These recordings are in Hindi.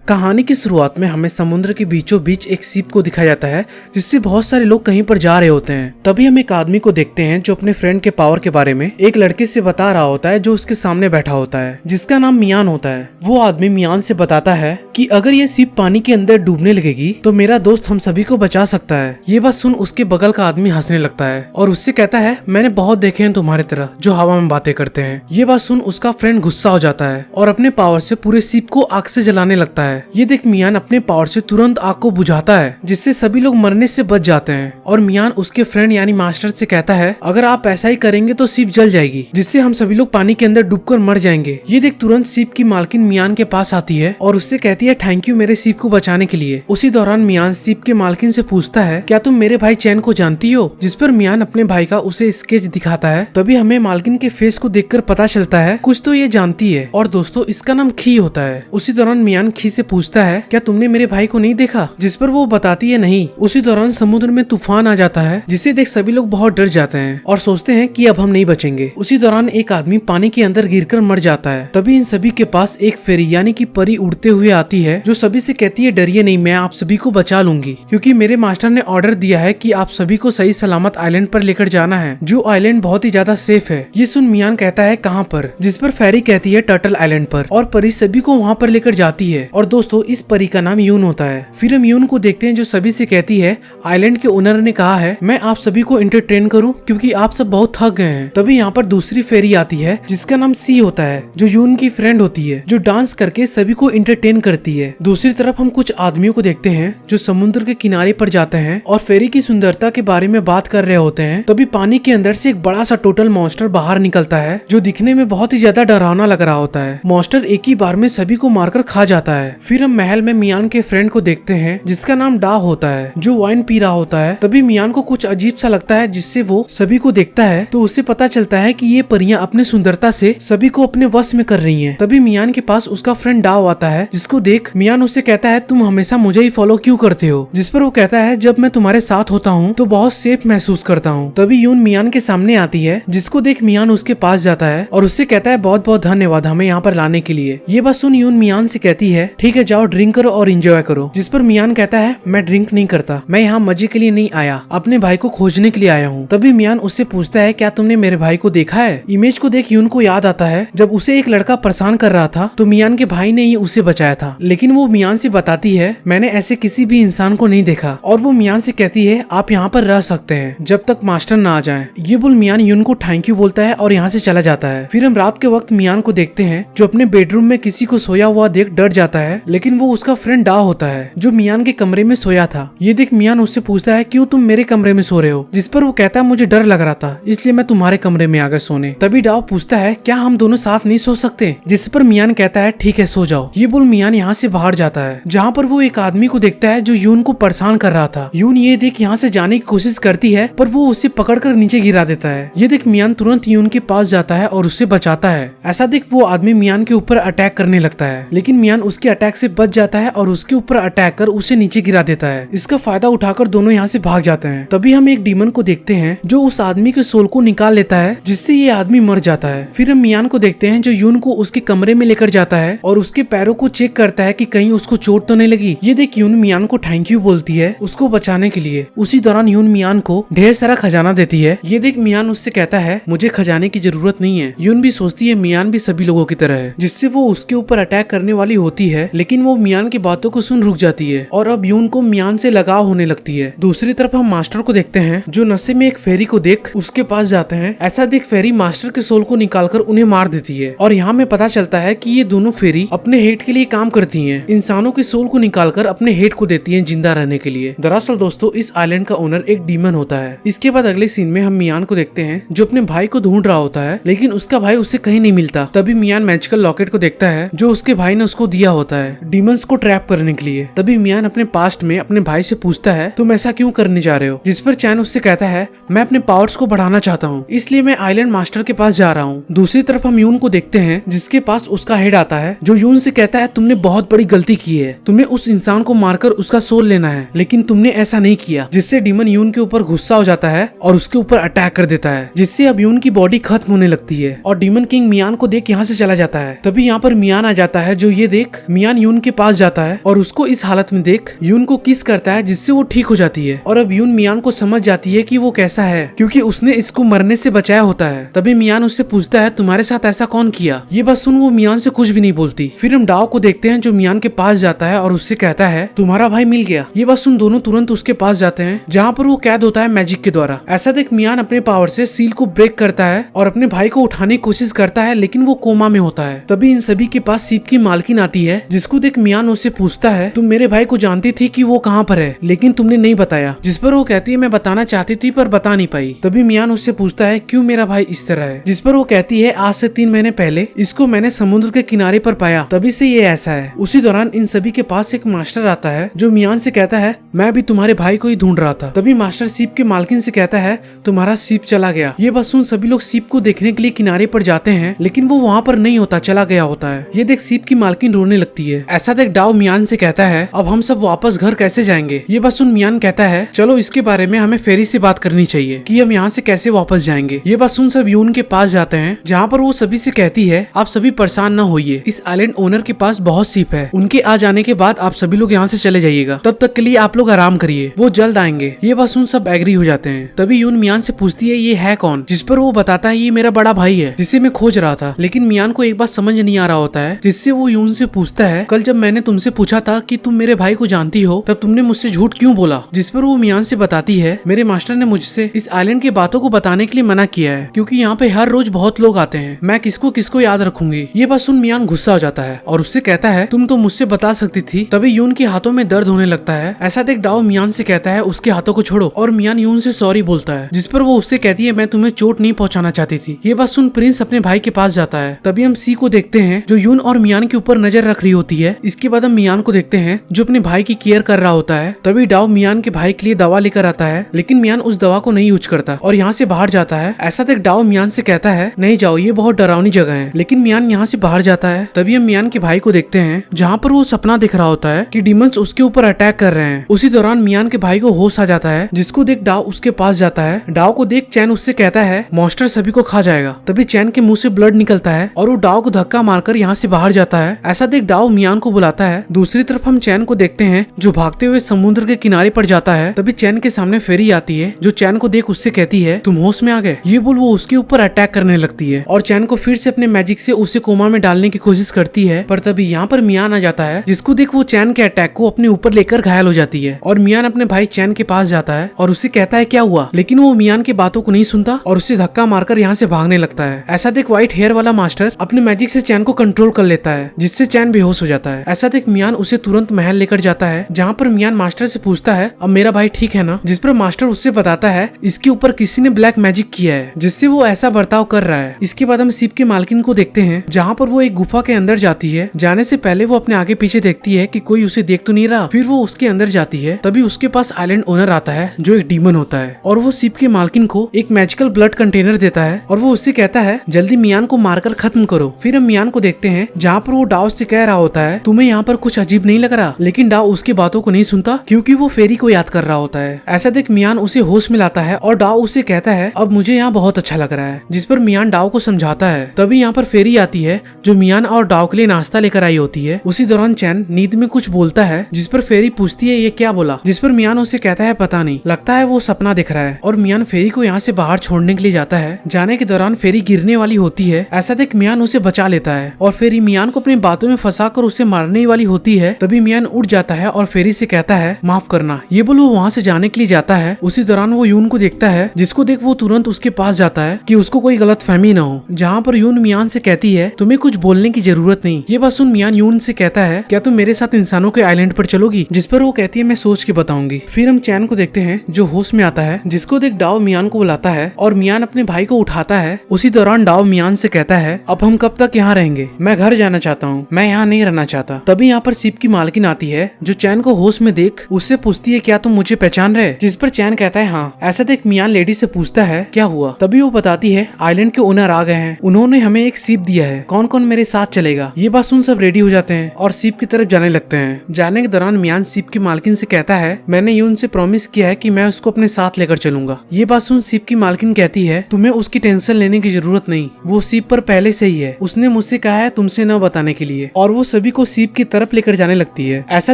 कहानी की शुरुआत में हमें समुद्र के बीचों बीच एक शिप को दिखाया जाता है जिससे बहुत सारे लोग कहीं पर जा रहे होते हैं। तभी हम एक आदमी को देखते हैं जो अपने फ्रेंड के पावर के बारे में एक लड़के से बता रहा होता है जो उसके सामने बैठा होता है जिसका नाम मियान होता है। वो आदमी मियान से बताता है कि अगर ये शिप पानी के अंदर डूबने लगेगी तो मेरा दोस्त हम सभी को बचा सकता है। ये बात सुन उसके बगल का आदमी हंसने लगता है और उससे कहता है मैंने बहुत देखे हैं तुम्हारे तरह जो हवा में बातें करते हैं। ये बात सुन उसका फ्रेंड गुस्सा हो जाता है और अपने पावर से पूरे शिप को आग से जलाने लगता है। ये देख मियान अपने पावर से तुरंत आग को बुझाता है जिससे सभी लोग मरने से बच जाते हैं। और मियान उसके फ्रेंड यानी मास्टर से कहता है अगर आप ऐसा ही करेंगे तो शिप जल जाएगी जिससे हम सभी लोग पानी के अंदर डूबकर मर जाएंगे। ये देख तुरंत शिप की मालकिन मियान के पास आती है और उससे कहती है थैंक यू मेरे शिप को बचाने के लिए। उसी दौरान मियान शिप के मालकिन से पूछता है क्या तुम मेरे भाई चैन को जानती हो, जिस पर मियान अपने भाई का उसे स्केच दिखाता है। तभी हमें मालकिन के फेस को देखकर पता चलता है कुछ तो ये जानती है और दोस्तों इसका नाम खी होता है। उसी दौरान मियान खी से पूछता है क्या तुमने मेरे भाई को नहीं देखा, जिस पर वो बताती है नहीं। उसी दौरान समुद्र में तूफान आ जाता है जिसे देख सभी लोग बहुत डर जाते हैं और सोचते हैं कि अब हम नहीं बचेंगे। उसी दौरान एक आदमी पानी के अंदर गिरकर मर जाता है। तभी इन सभी के पास एक फेरी यानी कि परी उड़ते हुए आती है जो सभी से कहती है डरिए नहीं, मैं आप सभी को बचा लूंगी क्योंकि मेरे मास्टर ने ऑर्डर दिया है कि आप सभी को सही सलामत आइलैंड पर लेकर जाना है जो आइलैंड बहुत ही ज्यादा सेफ है। ये सुन मियान कहता है कहाँ पर, जिस पर फेरी कहती है टर्टल आइलैंड पर और परी सभी को वहाँ पर लेकर जाती है। और दोस्तों इस परी का नाम यून होता है। फिर हम यून को देखते हैं जो सभी से कहती है आइलैंड के ओनर ने कहा है मैं आप सभी को एंटरटेन करूं क्योंकि आप सब बहुत थक गए हैं। तभी यहाँ पर दूसरी फेरी आती है जिसका नाम सी होता है जो यून की फ्रेंड होती है जो डांस करके सभी को एंटरटेन करती है। दूसरी तरफ हम कुछ आदमियों को देखते हैं जो समुद्र के किनारे पर जाते हैं और फेरी की सुंदरता के बारे में बात कर रहे होते हैं। तभी पानी के अंदर से एक बड़ा सा टोटल मॉन्स्टर बाहर निकलता है जो दिखने में बहुत ही ज्यादा डरावना लग रहा होता है। मॉन्स्टर एक ही बार में सभी को मारकर खा जाता है। फिर हम महल में मियान के फ्रेंड को देखते हैं जिसका नाम डा होता है जो वाइन पी रहा होता है। तभी मियान को कुछ अजीब सा लगता है जिससे वो सभी को देखता है तो उससे पता चलता है कि ये परियां अपने सुंदरता से सभी को अपने वश में कर रही हैं। तभी मियान के पास उसका फ्रेंड डाव आता है जिसको देख मियान उससे कहता है तुम हमेशा मुझे ही फॉलो क्यों करते हो, जिस पर वो कहता है जब मैं तुम्हारे साथ होता हूँ तो बहुत सेफ महसूस करता हूँ। तभी यून मियान के सामने आती है जिसको देख मियान उसके पास जाता है और उससे कहता है बहुत बहुत धन्यवाद हमें यहाँ पर लाने के लिए। ये बात सुन यून मियान से कहती है ठीक है जाओ ड्रिंक करो और एंजॉय करो, जिस पर मियान कहता है मैं ड्रिंक नहीं करता, मैं यहाँ मजे के लिए नहीं आया, अपने भाई को खोजने के लिए आया हूँ। तभी मियान उससे पूछता है क्या तुमने मेरे भाई को देखा है। इमेज को देख यून को याद आता है जब उसे एक लड़का परेशान कर रहा था तो मियान के भाई ने ही उसे बचाया था, लेकिन वो मियान से बताती है मैंने ऐसे किसी भी इंसान को नहीं देखा। और वो मियान से कहती है आप यहाँ पर रह सकते हैं जब तक मास्टर ना आ जाए। ये बोल मियान यून को थैंक यू बोलता है और यहाँ से चला जाता है। फिर हम रात के वक्त मियान को देखते हैं जो अपने बेडरूम में किसी को सोया हुआ देख डर जाता है, लेकिन वो उसका फ्रेंड डा होता है जो मियान के कमरे में सोया था। ये देख मियान उससे पूछता है क्यों तुम मेरे कमरे में सो रहे हो, जिस पर वो कहता है मुझे डर लग रहा था इसलिए मैं तुम्हारे कमरे में आ गया सोने। तभी डाव पूछता है क्या हम दोनों साथ नहीं सो सकते, जिस पर मियान कहता है ठीक है सो जाओ। ये बोल मियान यहाँ से बाहर जाता है जहाँ पर वो एक आदमी को देखता है जो यून को परेशान कर रहा था। यून ये देख यहाँ से जाने की कोशिश करती है पर वो उसे पकड़कर नीचे गिरा देता है। ये देख मियान तुरंत यून के पास जाता है और उससे बचाता है। ऐसा देख वो आदमी मियान के ऊपर अटैक करने लगता है, लेकिन मियान उसके अटैक से बच जाता है और उसके ऊपर अटैक कर उसे नीचे गिरा देता है। इसका फायदा उठाकर दोनों यहाँ से भाग जाते हैं। तभी हम एक डीमन को देखते हैं जो उस आदमी के सोल को निकाल लेता है जिससे ये आदमी मर जाता है। फिर हम मियान को देखते हैं जो यून को उसके कमरे में लेकर जाता है और उसके पैरों को चेक करता है कि कहीं उसको चोट तो नहीं लगी। ये देख यून मियान को थैंक यू बोलती है उसको बचाने के लिए। उसी दौरान यून मियान को ढेर सारा खजाना देती है। ये देख मियान उससे कहता है मुझे खजाने की जरूरत नहीं है। यून भी सोचती है मियान भी सभी लोगों की तरह है, जिससे वो उसके ऊपर अटैक करने वाली होती है, लेकिन वो मियान की बातों को सुन रुक जाती है और अब यून को मियान से लगाव होने लगती है। दूसरी तरफ हम मास्टर को देखते हैं जो नशे में एक फेरी को देख उसके पास जाते हैं। ऐसा देख फेरी मास्टर के सोल को निकालकर उन्हें मार देती है और यहाँ में पता चलता है कि ये दोनों फेरी अपने हेड के लिए काम करती हैं। इंसानों के सोल को निकालकर अपने हेड को देती हैं जिंदा रहने के लिए। दरअसल दोस्तों इस आइलैंड का ओनर एक डीमन होता है। इसके बाद अगले सीन में हम मियान को देखते हैं जो अपने भाई को ढूंढ रहा होता है, लेकिन उसका भाई उससे कहीं नहीं मिलता। तभी मियान मैजिकल लॉकेट को देखता है जो उसके भाई ने उसको दिया होता है डीमंस को ट्रैप करने के लिए। तभी मियान अपने पास्ट में अपने भाई से पूछता है तुम ऐसा क्यों करने जा रहे हो, जिस पर चैन उससे कहता है मैं अपने पावर्स को बढ़ाना चाहता हूँ इसलिए मैं आइलैंड मास्टर के पास जा रहा हूँ। दूसरी तरफ हम यून को देखते हैं जिसके पास उसका हेड आता है जो यून से कहता है तुमने बहुत बड़ी गलती की है, तुम्हें उस इंसान को मारकर उसका सोल लेना है, लेकिन तुमने ऐसा नहीं किया। जिससे डीमन यून के ऊपर गुस्सा हो जाता है और उसके ऊपर अटैक कर देता है, जिससे अब यून की बॉडी खत्म होने लगती है और डीमन किंग मियान को देख यहाँ से चला जाता है। तभी यहाँ पर मियान आ जाता है जो ये देख मियान यून के पास जाता है और उसको इस हालत में देख यून को किस करता है, जिससे वो ठीक हो जाती है। और अब यून मियान को समझ जाती है कि वो कैसा है, क्योंकि उसने इसको मरने से बचाया होता है। तभी मियान उससे पूछता है तुम्हारे साथ ऐसा कौन किया। ये बात सुन वो मियान से कुछ भी नहीं बोलती। फिर हम डाओ को देखते हैं जो मियान के पास जाता है और उससे कहता है तुम्हारा भाई मिल गया। ये बात सुन दोनों तुरंत उसके पास जाते हैं जहाँ पर वो कैद होता है मैजिक के द्वारा। ऐसा देख मियान अपने पावर से सील को ब्रेक करता है और अपने भाई को उठाने की कोशिश करता है, लेकिन वो कोमा में होता है। तभी इन सभी के पास सीप की मालकिन आती है, जिसको देख मियान उससे पूछता है तुम मेरे भाई को जानती थी कि वो कहाँ पर है, लेकिन तुमने नहीं बताया। जिस पर वो कहती है मैं बताना चाहती थी पर बता नहीं पाई। तभी मियान उससे पूछता है क्यों मेरा भाई इस तरह है। जिस पर वो कहती है आज से 3 महीने पहले इसको मैंने समुद्र के किनारे पर पाया, तभी से ये ऐसा है। उसी दौरान इन सभी के पास एक मास्टर आता है जो मियान से कहता है मैं भी तुम्हारे भाई को ही ढूंढ रहा था। तभी मास्टर सीप के मालकिन से कहता है तुम्हारा सीप चला गया। ये बात सुन सभी लोग सीप को देखने के लिए किनारे पर जाते हैं, लेकिन वो वहाँ पर नहीं होता, चला गया होता है। ये देख सीप की मालकिन रोने लगती है। ऐसा देख डाओ मियान से कहता है अब हम सब वापस घर कैसे जाएंगे। ये बात सुन मियान कहता है चलो इसके बारे में हमें फेरी से बात करनी चाहिए कि हम यहाँ से कैसे वापस जाएंगे। ये बात सुन सब यून के पास जाते हैं जहाँ पर वो सभी से कहती है आप सभी परेशान न होइए, इस आइलैंड ओनर के पास बहुत सीप है, उनके आ जाने के बाद आप सभी लोग यहाँ से चले जाइएगा, तब तक के लिए आप लोग आराम करिए, वो जल्द आएंगे। ये बात सुन सब एग्री हो जाते हैं। तभी यून मियान से पूछती है ये है कौन, जिस पर वो बताता है ये मेरा बड़ा भाई है जिसे मैं खोज रहा था। लेकिन मियान को एक बात समझ नहीं आ रहा होता है, जिससे वो यून से पूछता है कल जब मैंने तुमसे पूछा था कि तुम मेरे भाई को जानती हो तब तुमने मुझसे झूठ क्यों बोला। जिस पर वो मियान से बताती है मेरे मास्टर ने मुझसे इस आइलैंड की बातों को बताने के लिए मना किया है, क्योंकि यहाँ पे हर रोज बहुत लोग आते हैं, मैं किसको किसको याद रखूंगी। ये बात सुन मियान गुस्सा हो जाता है और उससे कहता है तुम तो मुझसे बता सकती थी। तभी यून के हाथों में दर्द होने लगता है। ऐसा देख डाओ मियान से कहता है उसके हाथों को छोड़ो और मियान यून से सॉरी बोलता है, जिस पर वो उससे कहती है मैं तुम्हें चोट नहीं पहुंचाना चाहती थी। ये बात सुन प्रिंस अपने भाई के पास जाता है। तभी हम सी को देखते हैं जो यून और मियान के ऊपर नजर रख रही होती है। इसके बाद हम मियान को देखते हैं जो अपने भाई की केयर कर रहा होता है। तभी डाओ मियान के भाई के लिए दवा लेकर आता है, लेकिन मियान उस दवा को नहीं यूज करता और यहाँ से बाहर जाता है। ऐसा देख डाओ मियान से कहता है नहीं जाओ, ये बहुत डरावनी जगह है, लेकिन मियान यहाँ से बाहर जाता है। तभी हम मियान के भाई को देखते हैं जहाँ पर वो सपना दिख रहा होता है कि डीमंस उसके ऊपर अटैक कर रहे हैं। उसी दौरान मियान के भाई को होश आ जाता है, जिसको देख डाओ उसके पास जाता है। डाओ को देख चैन उससे कहता है मॉन्स्टर सभी को खा जाएगा। तभी चैन के मुंह से ब्लड निकलता है और वो डाओ को धक्का मारकर यहाँ से बाहर जाता है। ऐसा देख डाओ मियान को बुलाता है। दूसरी तरफ हम चैन को देखते हैं जो भागते हुए समुद्र के किनारे पर जाता है। तभी चैन के सामने फेरी आती है जो चैन को देख उससे कहती है तुम होश में आ गए। ये बोल वो उसके ऊपर अटैक करने लगती है और चैन को फिर से अपने मैजिक से उसे कोमा में डालने की कोशिश करती है, पर तभी यहाँ पर मियान आ जाता है, जिसको देख वो चैन के अटैक को अपने ऊपर लेकर घायल हो जाती है। और मियान अपने भाई चैन के पास जाता है और उसे कहता है क्या हुआ, लेकिन वो मियान की बातों को नहीं सुनता और उसे धक्का मारकर यहाँ से भागने लगता है। ऐसा देख व्हाइट हेयर वाला मास्टर अपने मैजिक से चैन को कंट्रोल कर लेता है, जिससे चैन बेहोश हो जाता है। ऐसा देख मियान उसे तुरंत महल लेकर जाता है, जहाँ पर मियान मास्टर से पूछता है अब मेरा भाई ठीक है ना। जिस पर मास्टर उससे बताता है इसके ऊपर किसी ने ब्लैक मैजिक किया है, जिससे वो ऐसा बर्ताव कर रहा है। इसके बाद हम सीप के मालकिन को देखते हैं जहाँ पर वो एक गुफा के अंदर जाती है। जाने से पहले वो अपने आगे पीछे देखती है कि कोई उसे देख तो नहीं रहा। फिर वो उसके अंदर जाती है। तभी उसके पास आइलैंड ओनर आता है जो एक डीमन होता है और वो सीप के मालकिन को एक मैजिकल ब्लड कंटेनर देता है और वो उससे कहता है जल्दी मियान को मारकर खत्म करो। फिर हम मियान को देखते हैं जहाँ पर वो डाओ से कह रहा होता है तुम्हें यहाँ पर कुछ अजीब नहीं लग रहा, लेकिन डाओ उसकी बातों को नहीं सुनता क्योंकि वो फेरी को याद कर रहा होता है। ऐसा देख मियान उसे होश में लाता है और डाओ उसे कहता है अब मुझे यहाँ बहुत अच्छा लग रहा है, जिस पर मियान डाओ को समझाता है। तभी यहाँ पर फेरी आती है जो मियान और डाओ के लिए नाश्ता लेकर आई होती है। उसी दौरान चैन नींद में कुछ बोलता है, जिस पर फेरी पूछती है ये क्या बोला, जिस पर मियान उसे कहता है पता नहीं, लगता है वो सपना दिख रहा है। और मियान फेरी को यहाँ से बाहर छोड़ने के लिए जाता है। जाने के दौरान फेरी गिरने वाली होती है। ऐसा देख मियान उसे बचा लेता है और फेरी मियान को अपनी बातों में फंसाकर उसे मारने वाली होती है। तभी मियान उठ जाता है और फेरी से कहता है माफ करना। ये बोल वो वहाँ से जाने के लिए जाता है। उसी दौरान वो यून को देखता है, जिसको देख वो तुरंत उसके पास जाता है कि उसको कोई गलत फहमी न हो। जहाँ पर यून मियान से कहती है तुम्हें कुछ बोलने की जरूरत नहीं। ये बात सुन मियान यून से कहता है क्या तुम मेरे साथ इंसानों के आइलैंड पर चलोगी, जिस पर वो कहती है मैं सोच के बताऊंगी। फिर हम चैन को देखते हैं जो होश में आता है, जिसको देख डाओ मियान को बुलाता है और मियान अपने भाई को उठाता है। उसी दौरान डाओ मियान से कहता है अब हम कब तक यहाँ रहेंगे, मैं घर जाना चाहता हूँ, मैं यहाँ नहीं रहना चाहता। तभी यहाँ पर सीप की मालकिन आती है जो चैन को होश में देख उससे पूछती है क्या तुम मुझे पहचान रहे, जिस पर चैन कहता है हाँ। ऐसा देख मियान लेडी से पूछता है क्या हुआ। तभी वो बताती है आइलैंड के ओनर आ गए हैं, उन्होंने हमें एक सीप दिया है, कौन कौन मेरे साथ चलेगा। ये बात सुन सब रेडी हो जाते हैं और सीप की तरफ जाने लगते हैं। जाने के दौरान मियान सीप की मालकिन से कहता है मैंने यून से प्रॉमिस किया है कि मैं उसको अपने साथ लेकर चलूंगा। ये बात सुन सीप की मालकिन कहती है तुम्हें उसकी टेंशन लेने की जरूरत नहीं, वो सीप पर पहले से ही है, उसने मुझसे कहा है तुमसे न बताने के लिए। और वो सभी को सीप की तरफ लेकर जाने लगती है। ऐसा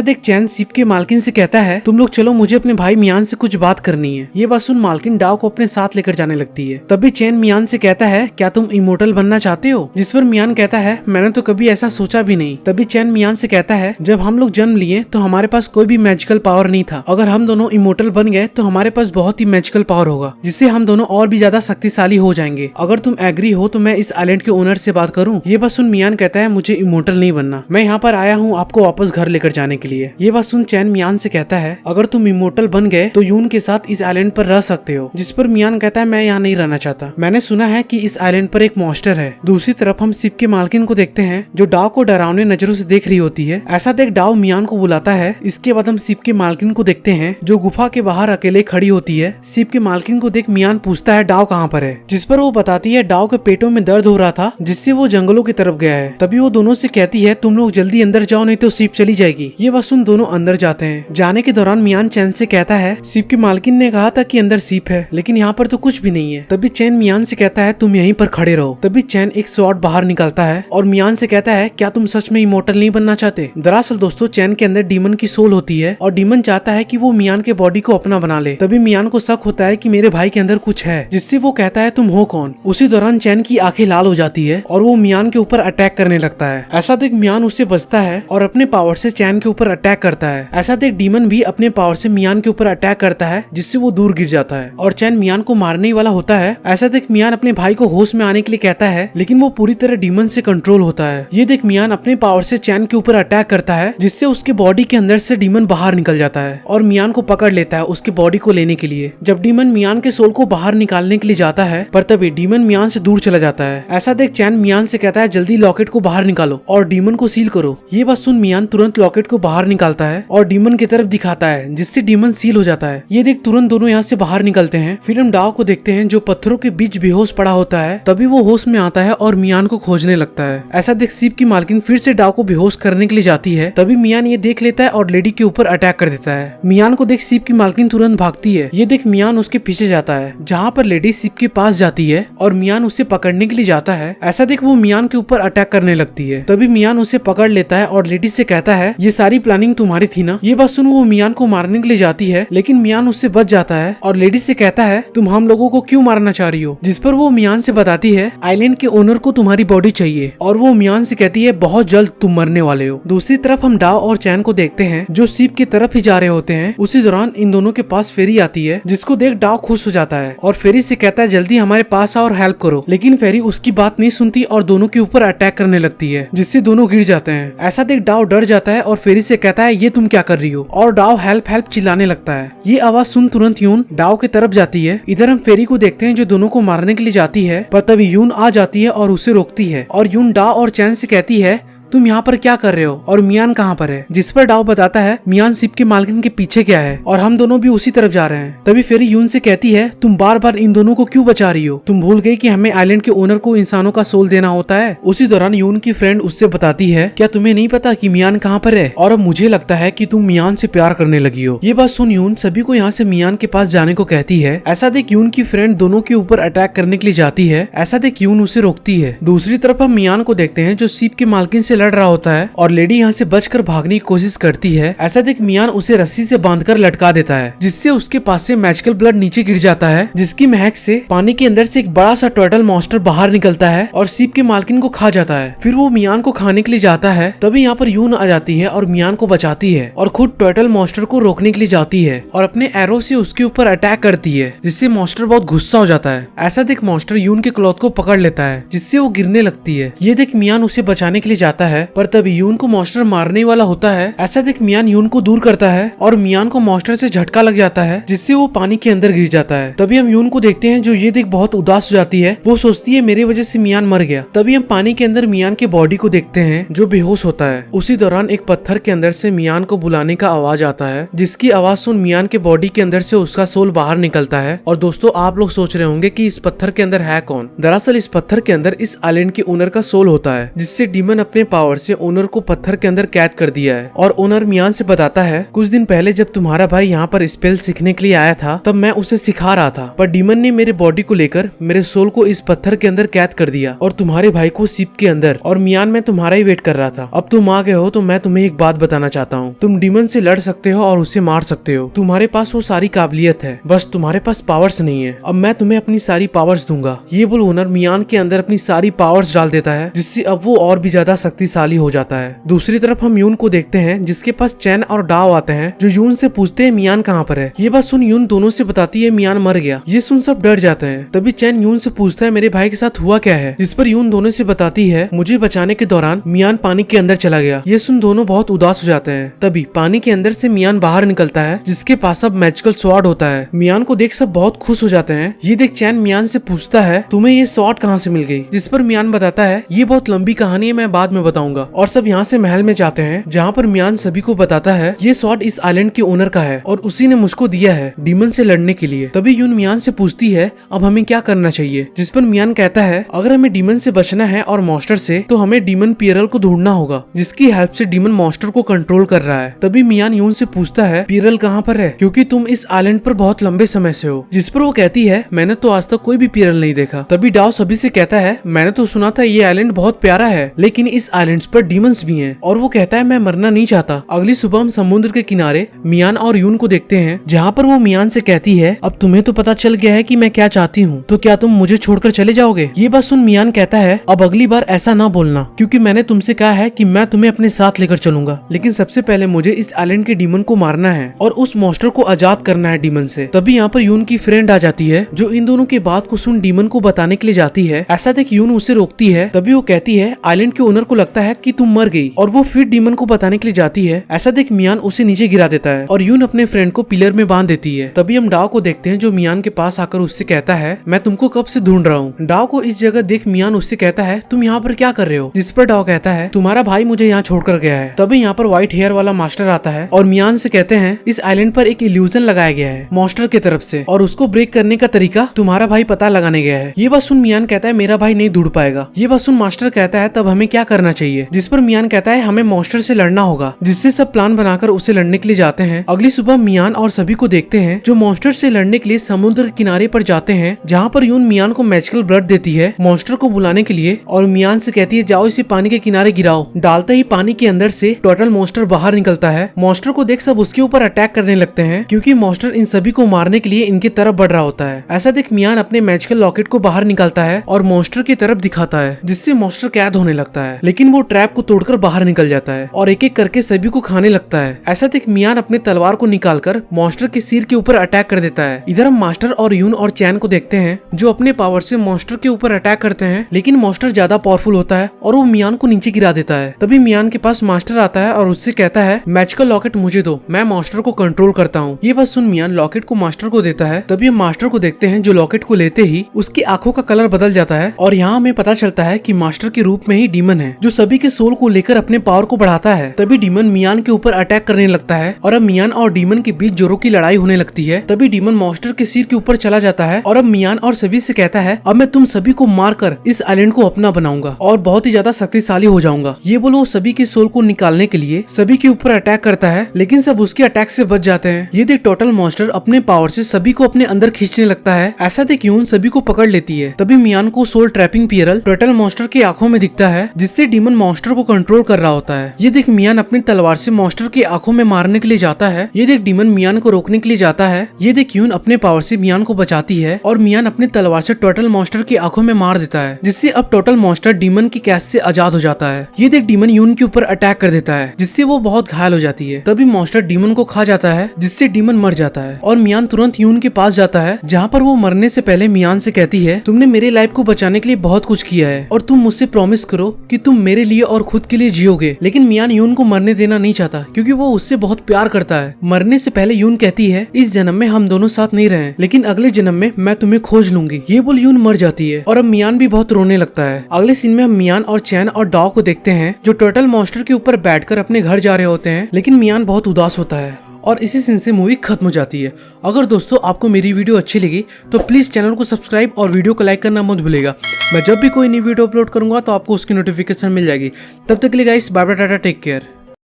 देख चैन सीप के मालकिन से कहता है तुम लोग चलो, मुझे अपने भाई मियान से कुछ बात करनी है। ये बात सुन मालकिन डाव को अपने साथ लेकर जाने लगती है। तभी चैन मियान से कहता है क्या तुम इमोर्टल बनना चाहते हो? जिस पर मियान कहता है मैंने तो कभी ऐसा सोचा भी नहीं। तभी चैन मियान से कहता है जब हम लोग जन्म लिए तो हमारे पास कोई भी मैजिकल पावर नहीं था। अगर हम दोनों इमोर्टल बन गए तो हमारे पास बहुत ही मैजिकल पावर होगा, जिससे हम दोनों और भी ज्यादा शक्तिशाली हो जाएंगे। अगर तुम एग्री हो तो मैं इस आइलैंड के ओनर से बात करूं। ये बात सुन मियान कहता है मुझे इमोर्टल नहीं बनना, मैं यहाँ पर आया हूँ आपको वापस घर लेकर जाने के लिए। ये बात सुन चैन मियान से कहता है अगर तुम इमोर्टल बन गए तो यून के साथ इस आइलैंड पर रह सकते हो। जिस पर मियान कहता है मैं यहाँ नहीं रहना चाहता, मैंने सुना है कि इस आइलैंड पर एक मॉन्स्टर है। दूसरी तरफ हम शिप के मालकिन को देखते हैं जो डाव को डरावने नजरों से देख रही होती है। ऐसा देख डाव मियान को बुलाता है। इसके बाद हम शिप के मालकिन को देखते हैं जो गुफा के बाहर अकेले खड़ी होती है। शिप के मालकिन को देख मियान पूछता है डाव कहाँ पर है, जिस पर वो बताती है डाव के पेटों में दर्द हो रहा था जिससे वो जंगलों की तरफ गया है। तभी वो दोनों से कहती है तुम लोग जल्दी अंदर जाओ नहीं तो शिप चली जाएगी। ये बात सुन दोनों अंदर जाते हैं। जाने के दौरान मियान चैन से कहता है शिप के मालकिन ने कहा था कि अंदर शिप है, लेकिन यहाँ पर तो कुछ भी नहीं है। तभी चैन मियान से कहता है तुम यहीं पर खड़े रहो। तभी चैन एक स्वॉर्ड बाहर निकालता है और मियान से कहता है क्या तुम सच में इमोर्टल नहीं बनना चाहते? दरअसल दोस्तों चैन के अंदर डीमन की सोल होती है और डीमन चाहता है कि वो मियान के बॉडी को अपना बना ले। तभी मियान को शक होता है कि मेरे भाई के अंदर कुछ है, जिससे वो कहता है तुम हो कौन? उसी दौरान चैन की आंखें लाल हो जाती है और वो मियान के ऊपर अटैक करने लगता है। ऐसा देख मियान उससे बचता है और अपने पावर से चैन के ऊपर अटैक करता है। ऐसा देख डीमन भी अपने पावर से मियान के ऊपर अटैक करता है, जिससे वो दूर गिर जाता है और चैन मियान को मारने वाला होता है। ऐसा देख मियान अपने भाई को होश में आने के लिए कहता है, लेकिन वो पूरी तरह डीमन से कंट्रोल होता है। ये देख मियान अपने पावर से चैन के ऊपर अटैक करता है, जिससे उसके बॉडी के अंदर से डीमन बाहर निकल जाता है और मियान को पकड़ लेता है उसके बॉडी को लेने के लिए। जब डीमन मियान के सोल को बाहर निकालने के लिए जाता है पर तभी डीमन मियान से दूर चला जाता है। ऐसा देख चैन मियान से कहता है जल्दी लॉकेट को बाहर निकालो और डीमन को सील करो। ये बात सुन मियान तुरंत लॉकेट को बाहर निकालता है और डीमन की तरफ दिखाता है, जिससे डीमन सील हो जाता है। ये देख तुरंत दोनों यहाँ से बाहर निकलते हैं। फिर हम डाव को देखते हैं जो पत्थरों के बीच बेहोश पड़ा होता है। तभी वो होश में आता है और मियान को खोजने लगता है। ऐसा देख शिप की मालकिन फिर से डाव को बेहोश करने के लिए जाती है। तभी मियान ये देख लेता है और लेडी के ऊपर अटैक कर देता है। मियान को देख शिप की मालकिन तुरंत भागती है। ये देख मियान उसके पीछे जाता है, जहाँ पर लेडी शिप के पास जाती है और मियान उसे पकड़ने के लिए जाता है। ऐसा देख वो मियान के ऊपर अटैक करने लगती है। तभी मियान उसे पकड़ लेता है और लेडी से कहता है ये सारी प्लानिंग तुम्हारी थी ना। ये बात सुन वो मियान को मारने के लिए जाती है, लेकिन मियान उससे बच जाता है और लेडी से कहता है तुम हम लोगों को क्यों मारना चाह रही हो? जिस पर वो मियान से बताती है आइलैंड के ओनर को तुम्हारी बॉडी चाहिए और वो मियान से कहती है बहुत जल्द तुम मरने वाले हो। दूसरी तरफ हम डाव और चैन को देखते हैं जो शिप की तरफ ही जा रहे होते हैं। उसी दौरान इन दोनों के पास फेरी आती है, जिसको देख डाव खुश हो जाता है और फेरी से कहता है जल्दी हमारे पास आओ और हेल्प करो। लेकिन फेरी उसकी बात नहीं सुनती और दोनों के ऊपर अटैक करने लगती है, जिससे दोनों गिर जाते हैं। ऐसा देख डाव डर जाता है और फेरी से कहता है ये तुम क्या कर रही हो? और डाव हेल्प हेल्प चिल्लाने लगता है। ये आवाज सुन तुरंत यून डाव की तरफ जाती है। इधर हम फेरी को देखते हैं जो दोनों को मारने के लिए जाती है, पर तभी यून आ जाती है और उसे रोकती है और यून डाव और चैन से कहती है तुम यहाँ पर क्या कर रहे हो और मियान कहाँ पर है? जिस पर डाव बताता है मियान शिप के मालकिन के पीछे क्या है और हम दोनों भी उसी तरफ जा रहे हैं। तभी फेरी यून से कहती है तुम बार बार इन दोनों को क्यों बचा रही हो? तुम भूल गई कि हमें आइलैंड के ओनर को इंसानों का सोल देना होता है। उसी दौरान यून की फ्रेंड उससे बताती है क्या तुम्हें नहीं पता कि मियान कहाँ पर है? और अब मुझे लगता है कि तुम मियान से प्यार करने लगी हो। ये बात सुन यून सभी को यहाँ से मियान के पास जाने को कहती है। ऐसा देख यून की फ्रेंड दोनों के ऊपर अटैक करने के लिए जाती है। ऐसा देख यून उसे रोकती है। दूसरी तरफ हम मियान को देखते हैं जो शिप के मालकिन से लड़ रहा होता है और लेडी यहाँ से बचकर भागने की कोशिश करती है। ऐसा देख मियान उसे रस्सी से बांधकर लटका देता है, जिससे उसके पास से मैजिकल ब्लड नीचे गिर जाता है, जिसकी महक से पानी के अंदर से एक बड़ा सा टर्टल मॉन्स्टर बाहर निकलता है और शिप के मालकिन को खा जाता है। फिर वो मियान को खाने के लिए जाता है। तभी यहाँ पर यून आ जाती है और मियान को बचाती है और खुद टर्टल मॉन्स्टर को रोकने के लिए जाती है और अपने एरो से उसके ऊपर अटैक करती है, जिससे मॉन्स्टर बहुत गुस्सा हो जाता है। ऐसा देख मॉन्स्टर यून के क्लॉथ को पकड़ लेता है, जिससे वो गिरने लगती है। ये देख मियान उसे बचाने के लिए जाता है, पर तभी यून को मॉन्स्टर मारने वाला होता है। ऐसा देख मियान यून को दूर करता है और मियान को मॉन्स्टर से झटका लग जाता है, जिससे वो पानी के अंदर गिर जाता है। तभी हम यून को देखते हैं जो ये देख बहुत उदास हो जाती है। वो सोचती है मेरे वजह से मियान मर गया। तभी हम पानी के अंदर मियान के बॉडी को देखते हैं जो बेहोश होता है। उसी दौरान एक पत्थर के अंदर से मियान को बुलाने का आवाज आता है, जिसकी आवाज सुन मियान के बॉडी के अंदर से उसका सोल बाहर निकलता है। और दोस्तों आप लोग सोच रहे होंगे कि इस पत्थर के अंदर है कौन? दरअसल इस पत्थर के अंदर इस आइलैंड के ओनर का सोल होता है, जिससे डीमन अपने पावर से ओनर को पत्थर के अंदर कैद कर दिया है। और ओनर मियान से बताता है, कुछ दिन पहले जब तुम्हारा भाई यहाँ पर स्पेल सीखने के लिए आया था तब मैं उसे सिखा रहा था, पर डीमन ने मेरे बॉडी को लेकर मेरे सोल को इस पत्थर के अंदर कैद कर दिया और तुम्हारे भाई को शिप के अंदर। और मियान मैं तुम्हारा ही वेट कर रहा था। अब तुम आ गए हो तो मैं तुम्हें एक बात बताना चाहता हूँ, तुम डीमन से लड़ सकते हो और उसे मार सकते हो, तुम्हारे पास वो सारी काबिलियत है, बस तुम्हारे पास पावर्स नहीं है। अब मैं तुम्हें अपनी सारी पावर्स दूंगा। ये बोल ओनर मियान के अंदर अपनी सारी पावर्स डाल देता है, जिससे अब वो और भी ज्यादा शक्तिशाली हो जाता है। दूसरी तरफ हम यून को देखते हैं, जिसके पास चैन और डाओ आते हैं, जो यून से पूछते हैं मियान कहाँ पर है। ये बात सुन यून दोनों से बताती है मियान मर गया। ये सुन सब डर जाते हैं। तभी चैन यून से पूछता है मेरे भाई के साथ हुआ क्या है, जिस पर यून दोनों से बताती है मुझे बचाने के दौरान मियान पानी के अंदर चला गया। ये सुन दोनों बहुत उदास हो जाते हैं। तभी पानी के अंदर से मियान बाहर निकलता है, जिसके पास अब मैजिकल स्वॉर्ड होता है। मियान को देख सब बहुत खुश हो जाते हैं। ये देख चैन मियान से पूछता है तुम्हें ये स्वॉर्ड कहाँ से मिल गई, जिस पर मियान बताता है ये बहुत लंबी कहानी है, मैं बाद में बताऊंगा। और सब यहाँ से महल में जाते हैं, जहाँ पर मियान सभी को बताता है ये स्वॉर्ड इस आइलैंड के ओनर का है और उसी ने मुझको दिया है डीमन से लड़ने के लिए। तभी यून मियान से पूछती है अब हमें क्या करना चाहिए, जिस पर मियान कहता है अगर हमें डीमन से बचना है और मॉन्स्टर से, तो हमें डीमन पियरल को ढूंढना होगा, जिसकी हेल्प से डीमन मॉन्स्टर को कंट्रोल कर रहा है। तभी मियान यून से पूछता है पियरल कहाँ पर है, क्योंकि तुम इस आइलैंड पर बहुत लंबे समय से हो। जिस पर वो कहती है मैंने तो आज तक कोई भी पियरल नहीं देखा। तभी डाओ सभी से कहता है मैंने तो सुना था ये आइलैंड बहुत प्यारा है, लेकिन इस आइलैंड पर डीमंस भी हैं। और वो कहता है मैं मरना नहीं चाहता। अगली सुबह हम समुद्र के किनारे मियान और यून को देखते हैं, जहाँ पर वो मियान से कहती है अब तुम्हें तो पता चल गया है कि मैं क्या चाहती हूँ, तो क्या तुम मुझे छोड़कर चले जाओगे। ये बात सुन मियान कहता है अब अगली बार ऐसा ना बोलना, क्योंकि मैंने तुमसे कहा है कि मैं तुम्हें अपने साथ लेकर चलूंगा, लेकिन सबसे पहले मुझे इस आइलैंड के डीमन को मारना है और उस मॉन्स्टर को आजाद करना है डीमन से। तभी यहाँ पर यून की फ्रेंड आ जाती है, जो इन दोनों की बात को सुन डीमन को बताने के लिए जाती है। ऐसा देख यून उसे रोकती है। तभी वो कहती है आइलैंड के ओनर को लगता है कि तुम मर गई, और वो फिर डीमन को बताने के लिए जाती है। ऐसा देख मियान उसे नीचे गिरा देता है और यून अपने फ्रेंड को पिलर में बांध देती है। तभी हम डाओ को देखते हैं, जो मियान के पास आकर उससे कहता है मैं तुमको कब से ढूंढ रहा हूँ। डाओ को इस जगह देख मियान उससे कहता है तुम यहाँ पर क्या कर रहे हो, जिस पर डाओ कहता है तुम्हारा भाई मुझे यहाँ छोड़कर गया है। तभी यहाँ पर व्हाइट हेयर वाला मास्टर आता है और मियान से कहते हैं इस आइलैंड पर एक इल्यूजन लगाया गया है मॉन्स्टर की तरफ से, और उसको ब्रेक करने का तरीका तुम्हारा भाई पता लगाने गया है। ये बात सुन मियान कहता है मेरा भाई नहीं ढूंढ पाएगा। ये बात सुन मास्टर कहता है तब हमें क्या करना चाहिए, जिस पर मियान कहता है हमें मॉन्स्टर से लड़ना होगा, जिससे सब प्लान बनाकर उसे लड़ने के लिए जाते हैं। अगली सुबह मियान और सभी को देखते हैं जो मॉन्स्टर से लड़ने के लिए समुद्र के किनारे पर जाते हैं, जहाँ पर यून मियान को मैजिकल ब्लड देती है मॉन्स्टर को बुलाने के लिए, और मियान से कहती है जाओ इसे पानी के किनारे गिराओ। डालते ही पानी के अंदर से टोटल मॉन्स्टर बाहर निकलता है। मॉन्स्टर को देख सब उसके ऊपर अटैक करने लगते हैं, क्योंकि मॉन्स्टर इन सभी को मारने के लिए इनकी तरफ बढ़ रहा होता है। ऐसा देख मियान अपने मैजिकल लॉकेट को बाहर निकालता है और मॉन्स्टर की तरफ दिखाता है, जिससे मॉन्स्टर कैद होने लगता है, लेकिन वो ट्रैप को तोड़कर बाहर निकल जाता है और एक एक करके सभी को खाने लगता है। ऐसा देख मियान अपने तलवार को निकालकर मॉन्स्टर के सिर के ऊपर अटैक कर देता है। इधर हम मास्टर और यून और चैन को देखते हैं, जो अपने पावर से मॉन्स्टर के ऊपर अटैक करते हैं, लेकिन मॉन्स्टर ज्यादा पावरफुल होता है और वो मियान को नीचे गिरा देता है। तभी मियान के पास मास्टर आता है और उससे कहता है मैजिकल लॉकेट मुझे दो, मैं मॉन्स्टर को कंट्रोल करता हूँ। ये बात सुन मियान लॉकेट को मास्टर को देता है। तभी हम मास्टर को देखते हैं, जो लॉकेट को लेते ही उसकी आंखों का कलर बदल जाता है और यहाँ हमें पता चलता है कि मास्टर के रूप में ही डीमन है, जो सभी के सोल को लेकर अपने पावर को बढ़ाता है। तभी डीमन मियान के ऊपर अटैक करने लगता है और अब मियान और डीमन के बीच जोरों की लड़ाई होने लगती है। तभी डीमन मॉन्स्टर के सिर के ऊपर चला जाता है और अब मियान और सभी से कहता है अब मैं तुम सभी को मारकर इस आइलैंड को अपना बनाऊंगा और बहुत ही ज्यादा शक्तिशाली हो जाऊंगा। ये बोलो सभी के सोल को निकालने के लिए सभी के ऊपर अटैक करता है, लेकिन सब उसके अटैक से बच जाते हैं। ये देख टोटल मॉन्स्टर अपने पावर से सभी को अपने अंदर खींचने लगता है। ऐसा देख यून सभी को पकड़ लेती है। तभी मियान को soul trapping pearl total monster की आंखों में दिखता है, जिससे डीमन मॉन्स्टर को कंट्रोल कर रहा होता है। ये देख मियान अपनी तलवार से मॉन्स्टर की आंखों में मारने के लिए जाता है। ये देख डीमन मियान को रोकने के लिए जाता है। ये देख यून अपने पावर से मियान को बचाती है और मियान अपनी तलवार से टोटल मॉन्स्टर की आंखों में मार देता है, जिससे अब टोटल मॉन्स्टर डीमन की कैच से आजाद हो जाता है। ये देख डीमन यून के ऊपर अटैक कर देता है, जिससे वो बहुत घायल हो जाती है। तभी मॉन्स्टर डीमन को खा जाता है, जिससे डीमन मर जाता है और मियान तुरंत यून के पास जाता है, जहाँ पर वो मरने से पहले मियान से कहती है तुमने मेरे लाइफ को बचाने के लिए बहुत कुछ किया है और तुम मुझसे प्रॉमिस करो कि तुम मेरे लिए और खुद के लिए जियोगे। लेकिन मियान यून को मरने देना नहीं चाहता, क्योंकि वो उससे बहुत प्यार करता है। मरने से पहले यून कहती है इस जन्म में हम दोनों साथ नहीं रहे, लेकिन अगले जन्म में मैं तुम्हें खोज लूंगी। ये बोल यून मर जाती है और अब मियान भी बहुत रोने लगता है। अगले सीन में हम मियान और चैन और डॉ को देखते हैं, जो टोटल मॉन्स्टर के ऊपर बैठकर अपने घर जा रहे होते हैं, लेकिन मियान बहुत उदास होता है और इसी सीन से मूवी खत्म हो जाती है। अगर दोस्तों आपको मेरी वीडियो अच्छी लगी तो प्लीज चैनल को सब्सक्राइब और वीडियो को लाइक करना मत भूलिएगा। मैं जब भी कोई नई वीडियो अपलोड करूंगा तो आपको उसकी नोटिफिकेशन मिल जाएगी। तब तक के लिए guys bye bye, tata, take care.